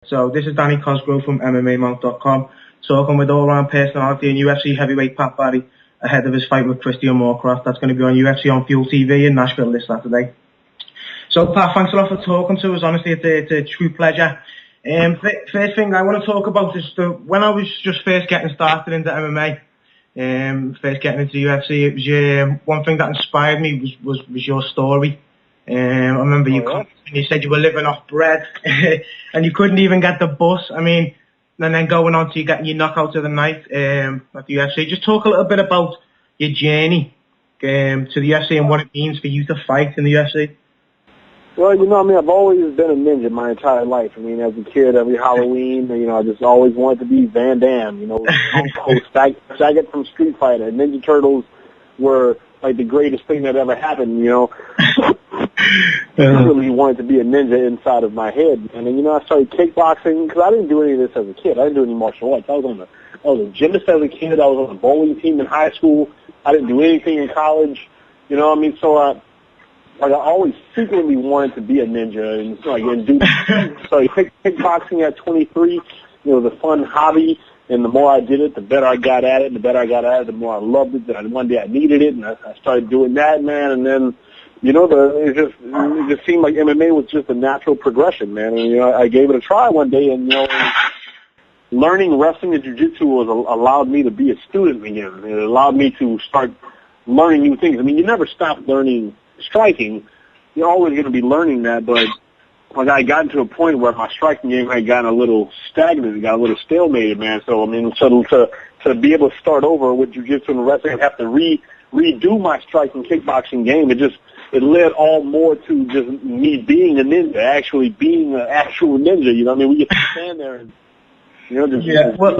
So this is Danny Cosgrove from MMAmount.com, talking with all-round personality and UFC heavyweight Pat Barry ahead of his fight with Christian Moorcroft. That's going to be on UFC on Fuel TV in Nashville this Saturday. So Pat, thanks a lot for talking to us. Honestly, it's a true pleasure. First thing I want to talk about is when I was just first getting started into MMA, first getting into UFC, it was one thing that inspired me was your story. I remember you said you were living off bread and you couldn't even get the bus. I mean, and then going on to getting your knockout of the night at the UFC. Just talk a little bit about your journey to the UFC and what it means for you to fight in the UFC. Well, I've always been a ninja my entire life. I mean, as a kid, every Halloween, I just always wanted to be Van Damme, Sagat from Street Fighter. Ninja Turtles were like the greatest thing that ever happened, I really wanted to be a ninja inside of my head. And then, I started kickboxing because I didn't do any of this as a kid. I didn't do any martial arts. I was a gymnast as a kid. I was on the bowling team in high school. I didn't do anything in college. So I always secretly wanted to be a ninja and do. So I picked kickboxing at 23. It was a fun hobby, and the more I did it, the better I got at it. And the better I got at it, the more I loved it. Then one day I needed it, and I started doing that, man. And then, it just seemed like MMA was just a natural progression, man. And I gave it a try one day, and learning wrestling and jiu-jitsu allowed me to be a student again. It allowed me to start learning new things. I mean, you never stop learning striking. You're always going to be learning that, but I got to a point where my striking game had gotten a little stagnant, it got a little stalemated, man. So to be able to start over with jiu-jitsu and wrestling and have to redo my striking kickboxing game, it led all more to just me being a ninja, actually being an actual ninja. We get to stand there and just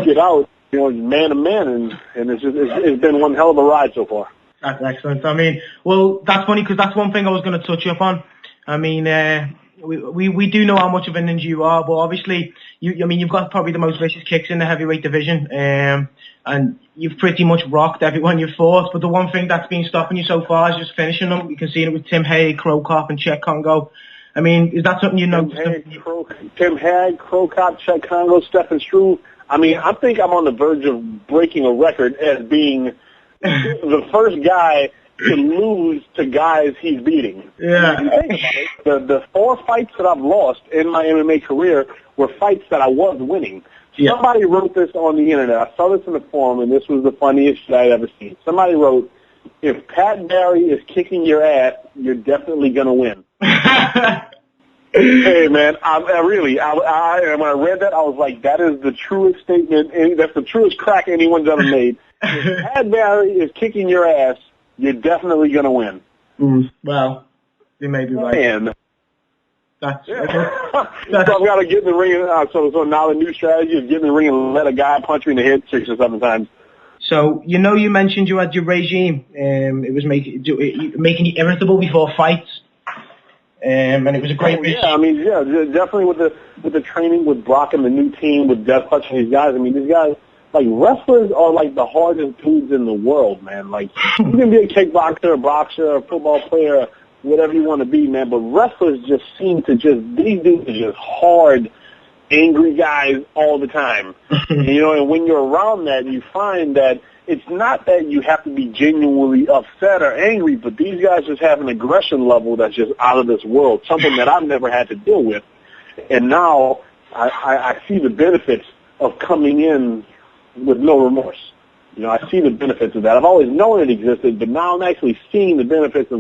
get out, man to man, and it's been one hell of a ride so far. That's excellent. I mean, well, that's funny because that's one thing I was going to touch up on. I mean, we do know how much of a ninja you are, but obviously, you've got probably the most vicious kicks in the heavyweight division, and you've pretty much rocked everyone you've fought. But the one thing that's been stopping you so far is just finishing them. You can see it with Tim Hague, Krokop, and Chet Congo. I mean, is that something you know? Tim Hague, Krokop, Chet Congo, Stephen Struve. I mean, I think I'm on the verge of breaking a record as being the first guy to lose to guys he's beating. Yeah. If you think about it, the 4 fights that I've lost in my MMA career were fights that I was winning. Yeah. Somebody wrote this on the internet. I saw this in the forum, and this was the funniest shit I'd ever seen. Somebody wrote, "If Pat Barry is kicking your ass, you're definitely going to win." Hey, man, when I read that, I was like, that is the truest statement, and that's the truest crack anyone's ever made. If Pat Barry is kicking your ass, you're definitely going to win. Well, you may be right. Man. That's so I've got to get in the ring. So now the new strategy is get in the ring and let a guy punch me in the head 6 or 7 times. So, you mentioned you had your regime. It was making you irritable before fights. And it was a great regime. Yeah, I mean, definitely with the training with Brock and the new team, with Death Punch and these guys. I mean, these guys, like, wrestlers are like the hardest dudes in the world, man. Like, you can be a kickboxer, a boxer, a football player, whatever you want to be, man. But wrestlers just seem to these dudes are just hard, angry guys all the time. And when you're around that, you find that it's not that you have to be genuinely upset or angry, but these guys just have an aggression level that's just out of this world, something that I've never had to deal with. And now I see the benefits of coming in with no remorse. I see the benefits of that. I've always known it existed, but now I'm actually seeing the benefits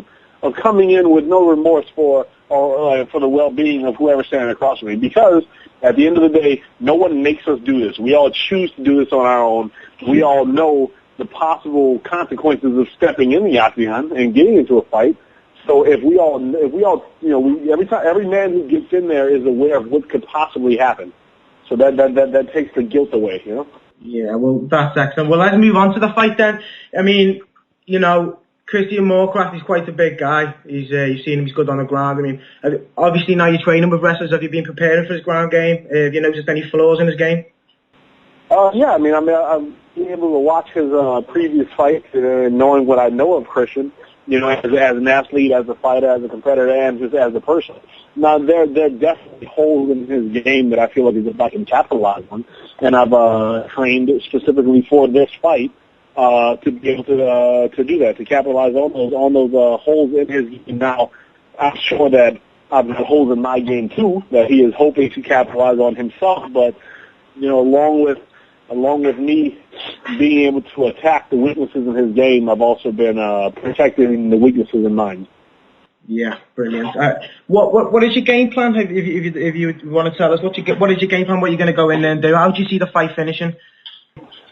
of coming in with no remorse for the well-being of whoever's standing across from me. Because at the end of the day, no one makes us do this. We all choose to do this on our own. We all know the possible consequences of stepping in the octagon and getting into a fight. So every man who gets in there is aware of what could possibly happen. So that takes the guilt away, Yeah, well, that's excellent. Well, let's move on to the fight then. I mean, Christian Moorcroft is quite a big guy. You've seen him; he's good on the ground. I mean, obviously now you're training with wrestlers. Have you been preparing for his ground game? Have you noticed any flaws in his game? Yeah, I've been able to watch his previous fights, knowing what I know of Christian. you know, as an athlete, as a fighter, as a competitor, and just as a person. Now, there are definitely holes in his game that I feel like I can capitalize on, and I've trained specifically for this fight to be able to do that, to capitalize on those holes in his game. Now, I'm sure that I've got holes in my game too that he is hoping to capitalize on himself, but you know, along with me being able to attack the weaknesses in his game, I've also been protecting the weaknesses in mine. Yeah, brilliant. What is your game plan? If you want to tell us, what is your game plan? What you're going to go in there and do? How do you see the fight finishing?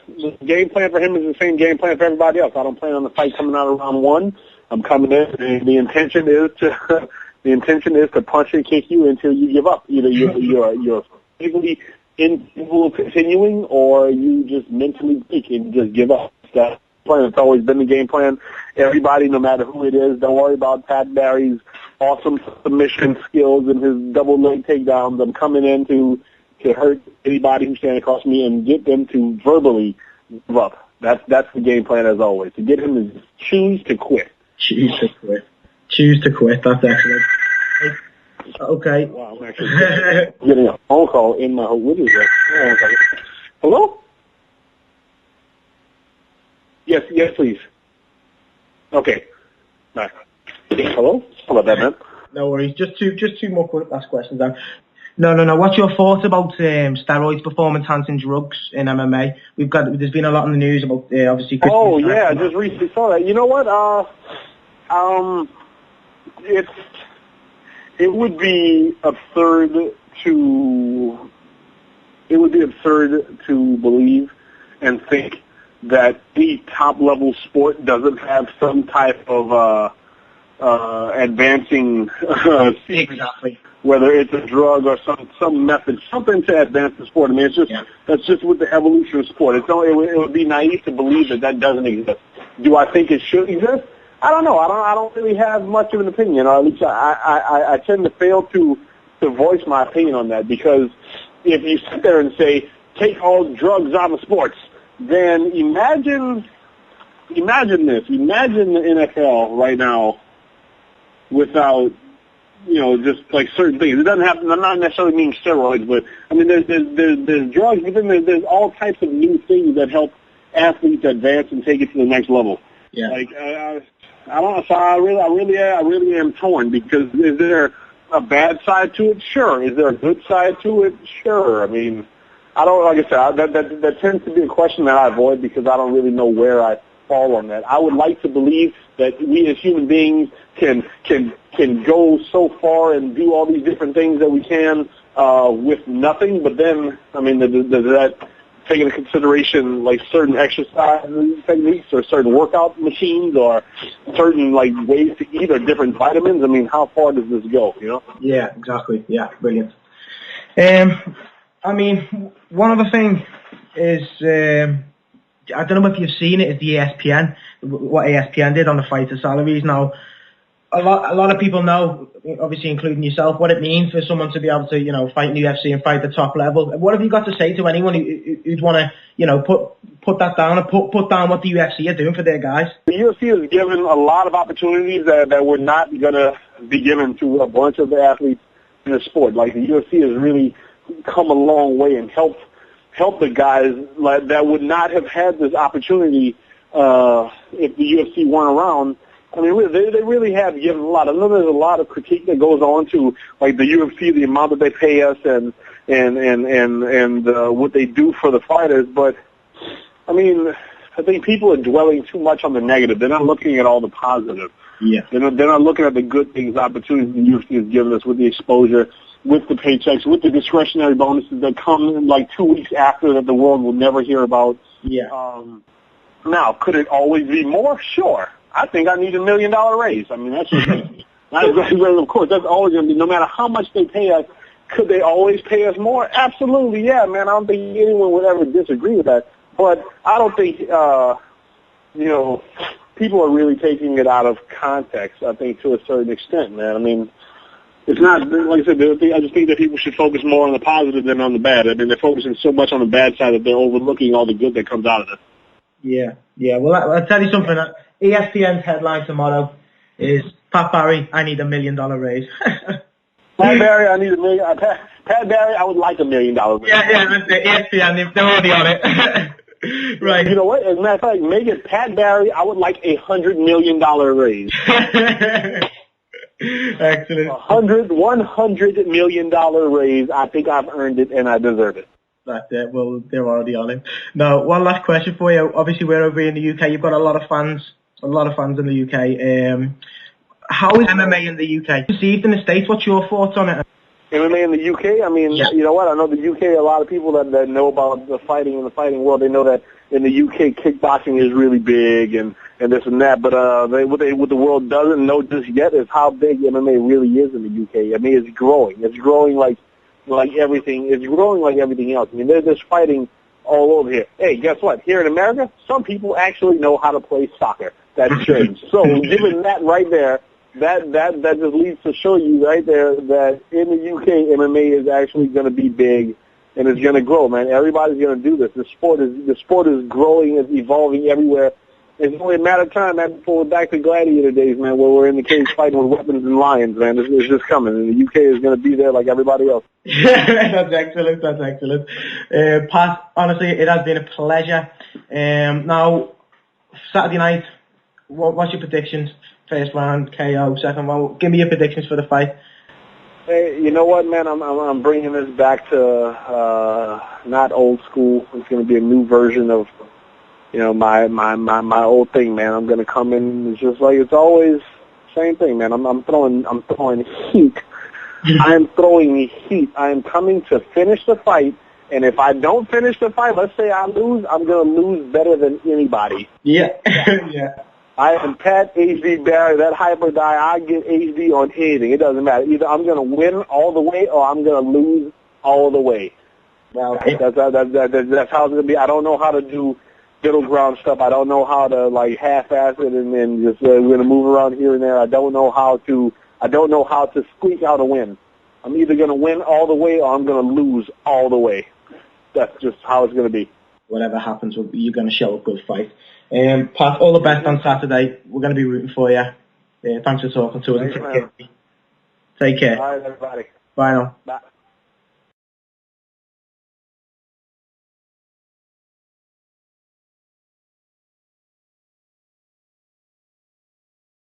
The game plan for him is the same game plan for everybody else. I don't plan on the fight coming out of round one. I'm coming in, and the intention is to punch and kick you until you give up. Either you're physically incapable of continuing, or you just mentally weak and just give up. That's the plan. It's always been the game plan. Everybody, no matter who it is, don't worry about Pat Barry's awesome submission skills and his double leg takedowns. I'm coming in to hurt anybody who's standing across me and get them to verbally give up. That's the game plan as always. To get him to choose to quit. Choose to quit. That's excellent. Okay. Wow, I'm actually getting a phone call in my home. What is that? Hello? Yes, please. Okay. Nice. Hello? How about that, man? No worries. Just two more quick last questions then. No. What's your thoughts about steroids, performance-enhancing drugs in MMA? There's been a lot in the news about obviously. Oh yeah, I just recently saw that. You know what? It would be absurd to believe and think that the top-level sport doesn't have some type of advancing exactly. Whether it's a drug or some method, something to advance the sport. I mean, that's just with the evolution of sport. It would be naive to believe that doesn't exist. Do I think it should exist? I don't know. I don't really have much of an opinion, or at least I tend to fail to voice my opinion on that, because if you sit there and say, take all drugs out of sports, then imagine this. Imagine the NFL right now without, you know, just like certain things. It doesn't have to, I'm not necessarily mean steroids, but I mean, there's drugs, but then there's all types of new things that help athletes advance and take it to the next level. Yeah. Like, I don't know. So I really am torn, because is there a bad side to it? Sure. Is there a good side to it? Sure. I mean, I don't, like I said, that tends to be a question that I avoid, because I don't really know where I fall on that. I would like to believe that we as human beings can go so far and do all these different things that we can with nothing, but then, I mean, does that take into consideration like certain exercise techniques or certain workout machines or certain like ways to eat or different vitamins? I mean, how far does this go, you know? Yeah, exactly. Yeah, brilliant. I mean, one other thing is, I don't know if you've seen it, is the ESPN, what ESPN did on the fighter salaries. Now, a lot of people know, obviously including yourself, what it means for someone to be able to, you know, fight in the UFC and fight at the top level. What have you got to say to anyone who'd want to, you know, put that down and put down what the UFC are doing for their guys? The UFC has given a lot of opportunities that were not going to be given to a bunch of the athletes in the sport. Like, the UFC has really come a long way and helped the guys that would not have had this opportunity if the UFC weren't around. I mean, they really have given a lot. I know there's a lot of critique that goes on to, like, the UFC, the amount that they pay us, and what they do for the fighters. But I mean, I think people are dwelling too much on the negative. They're not looking at all the positive. Yeah. They're not looking at the good things, opportunities the UFC has given us with the exposure, with the paychecks, with the discretionary bonuses that come in like 2 weeks after that the world will never hear about. Yeah. Now, could it always be more? Sure. I think I need $1 million raise. I mean, that's just, of course, that's always going to be, no matter how much they pay us. Could they always pay us more? Absolutely, yeah, man. I don't think anyone would ever disagree with that. But I don't think, you know, people are really taking it out of context, I think, to a certain extent, man. I mean, it's not, like I said, I just think that people should focus more on the positive than on the bad. I mean, they're focusing so much on the bad side that they're overlooking all the good that comes out of it. Yeah. Well, I'll tell you something. ESPN's headline tomorrow is Pat Barry, I need $1 million raise. Pat Barry, I need $1 million. Pat Barry, I would like $1 million raise. Yeah, that's it. ESPN, they're already on it. Right. You know what? As a matter of fact, make it Pat Barry, I would like $100 million raise. Excellent. $100 million raise. I think I've earned it and I deserve it. That's it. Well, they're already on it. Now, one last question for you. Obviously, we're over here in the UK. You've got a lot of fans in the UK. How is MMA in the UK received in the States? What's your thoughts on it? MMA in the UK? I mean, You know what? I know the UK, a lot of people that know about the fighting in the fighting world, they know that in the UK, kickboxing is really big and this and that. But what the world doesn't know just yet is how big MMA really is in the UK. I mean, it's growing. It's growing like everything. It's growing like everything else. I mean, there's fighting all over here. Hey, guess what? Here in America, some people actually know how to play soccer. That's strange. So given that right there, that just leads to show you right there that in the UK, MMA is actually going to be big and it's going to grow, man. Everybody's going to do this. The sport is growing, it's evolving everywhere. It's only a matter of time, man, before we're back to gladiator days, man, where we're in the cage fighting with weapons and lions, man. It's just coming, and the UK is going to be there like everybody else. That's excellent. That's excellent. Pat, honestly, it has been a pleasure. Now, Saturday night, what's your predictions? First round, KO, second round. Give me your predictions for the fight. Hey, you know what, man? I'm bringing this back to not old school. It's going to be a new version of, you know, my old thing, man. I'm going to come in. It's just like it's always same thing, man. I'm throwing heat. I am throwing heat. I am coming to finish the fight. And if I don't finish the fight, let's say I lose, I'm going to lose better than anybody. Yeah. Yeah. I am Pat HD Barry, that hyper die. I get HD on anything. It doesn't matter. Either I'm going to win all the way or I'm going to lose all the way. Now, that's how it's going to be. I don't know how to do middle ground stuff. I don't know how to, like, half-ass it and then just we're going to move around here and there. I don't know how to squeak out a win. I'm either going to win all the way or I'm going to lose all the way. That's just how it's going to be. Whatever happens, you're going to show a good fight. Pat, all the best on Saturday. We're going to be rooting for you. Thanks for talking to us. Thanks, Take care. All right, everybody. Bye now. Bye.